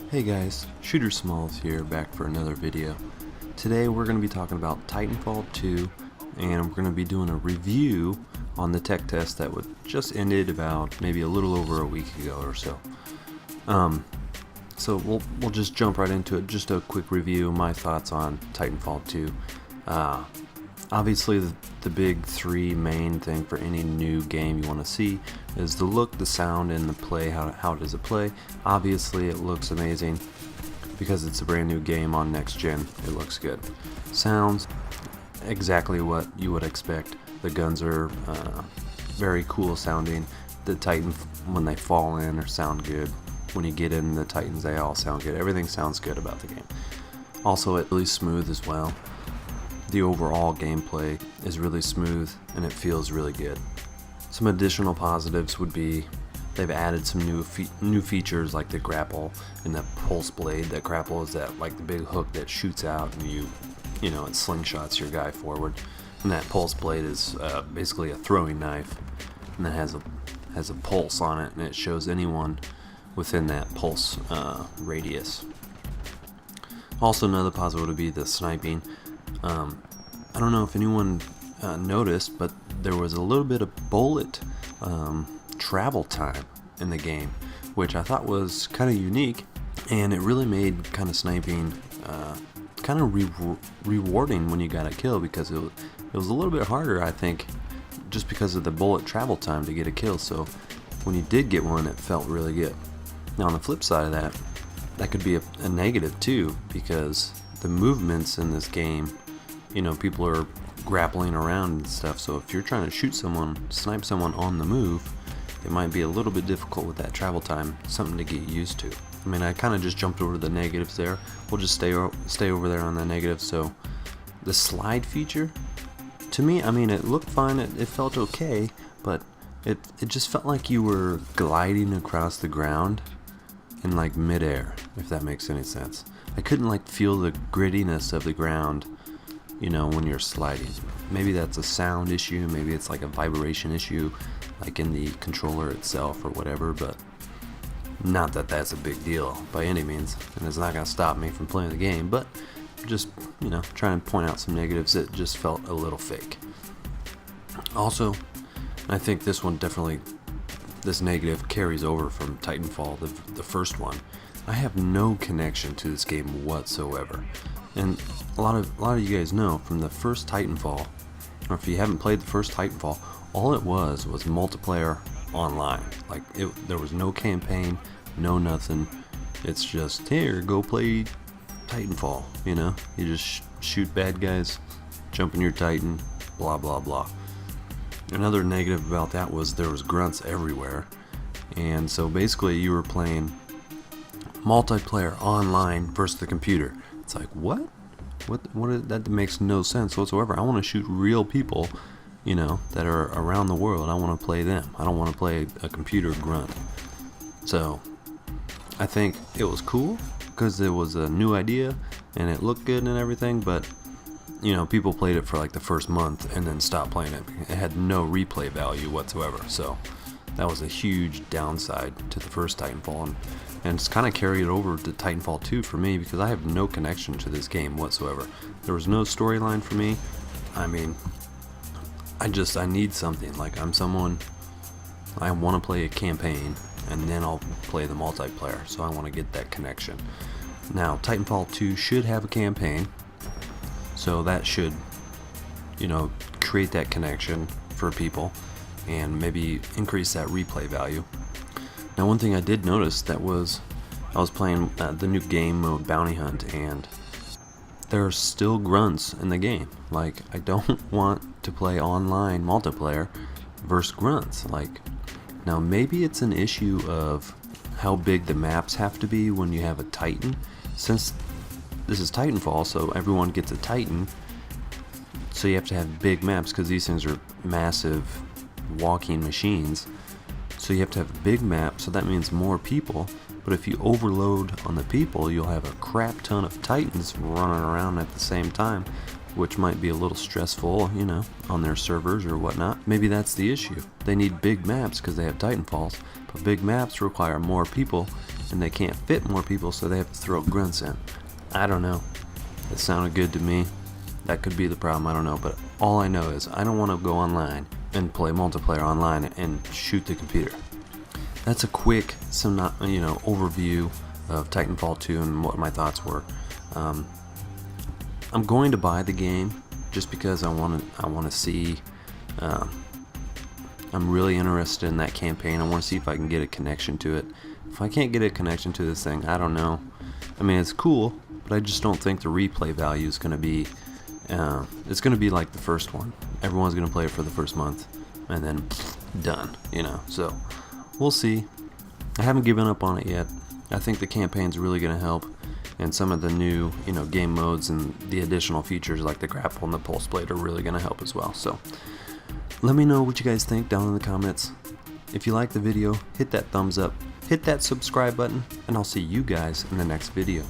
Hey guys, Shootersmallz here, back for another video. Today we're going to be talking about Titanfall 2, and we're going to be doing a review on the tech test that just ended about maybe a little over a week ago or so. So we'll just jump right into it. Just a quick review, my thoughts on Titanfall 2. Obviously the big three main thing for any new game you want to see is the look, the sound, and the play. How does it play? Obviously it looks amazing because it's a brand new game on next gen. It looks good. Sounds exactly what you would expect. The guns are very cool sounding. The Titan, when they fall in, or sound good. When you get in the Titans, they all sound good. Everything sounds good about the game. Also, it's really smooth as well. The overall gameplay is really smooth and it feels really good. Some additional positives would be they've added some new features like the grapple and the pulse blade. That grapple is that like the big hook that shoots out and you know it slingshots your guy forward. And that pulse blade is basically a throwing knife, and it has a pulse on it, and it shows anyone within that pulse radius. Also, another positive would be the sniping. I don't know if anyone noticed, but there was a little bit of bullet travel time in the game, which I thought was kind of unique, and it really made kind of sniping kind of rewarding when you got a kill, because it was a little bit harder, I think, just because of the bullet travel time to get a kill. So when you did get one, it felt really good. Now on the flip side of that could be a negative too, because the movements in this game, you know, people are grappling around and stuff, so if you're trying to shoot someone, snipe someone on the move, it might be a little bit difficult with that travel time, something to get used to. I mean, I kind of just jumped over the negatives there. We'll just stay over there on the negatives. So the slide feature, to me, I mean, it looked fine, it felt okay, but it just felt like you were gliding across the ground in like midair, if that makes any sense. I couldn't like feel the grittiness of the ground, you know, when you're sliding. Maybe that's a sound issue, maybe it's like a vibration issue, like in the controller itself or whatever, but not that that's a big deal by any means, and it's not going to stop me from playing the game, but just, you know, trying to point out some negatives. It just felt a little fake. Also, I think this one definitely, this negative carries over from Titanfall, the first one. I have no connection to this game whatsoever, and a lot of you guys know from the first Titanfall, or if you haven't played the first Titanfall, all it was multiplayer online. Like there was no campaign, no nothing. It's just, here, go play Titanfall. You know, you just shoot bad guys, jump in your Titan, blah blah blah. Another negative about that was there was grunts everywhere, and so basically you were playing multiplayer online versus the computer. It's like, what that makes no sense whatsoever. I want to shoot real people, you know, that are around the world. I want to play them. I don't want to play a computer grunt. So I think it was cool because it was a new idea and it looked good and everything, but you know, people played it for like the first month and then stopped playing it. It had no replay value whatsoever. So that was a huge downside to the first Titanfall, and it's kind of carried over to Titanfall 2 for me, because I have no connection to this game whatsoever. There was no storyline for me. I mean, I need something. Like, I'm someone, I want to play a campaign and then I'll play the multiplayer, so I want to get that connection. Now Titanfall 2 should have a campaign, so that should, you know, create that connection for people and maybe increase that replay value. Now, one thing I did notice that was, I was playing the new game mode Bounty Hunt, and there are still grunts in the game. Like, I don't want to play online multiplayer versus grunts. Like, now maybe it's an issue of how big the maps have to be when you have a Titan. Since this is Titanfall, so everyone gets a Titan, so you have to have big maps, because these things are massive walking machines. So you have to have a big map, so that means more people. But if you overload on the people, you'll have a crap ton of Titans running around at the same time, which might be a little stressful, you know, on their servers or whatnot. Maybe that's the issue. They need big maps because they have Titanfalls, but big maps require more people, and they can't fit more people, so they have to throw grunts in. I don't know. It sounded good to me. That could be the problem, I don't know. But all I know is I don't want to go online and play multiplayer online and shoot the computer. That's a quick, overview of Titanfall 2 and what my thoughts were. I'm going to buy the game just because I want to see. I'm really interested in that campaign. I want to see if I can get a connection to it. If I can't get a connection to this thing, I don't know. I mean, it's cool, but I just don't think the replay value is going to be. It's going to be like the first one. Everyone's going to play it for the first month, and then done. So we'll see. I haven't given up on it yet. I think the campaign's really going to help, and some of the new, game modes and the additional features like the grapple and the pulse blade are really going to help as well. So let me know what you guys think down in the comments. If you like the video, hit that thumbs up, hit that subscribe button, and I'll see you guys in the next video.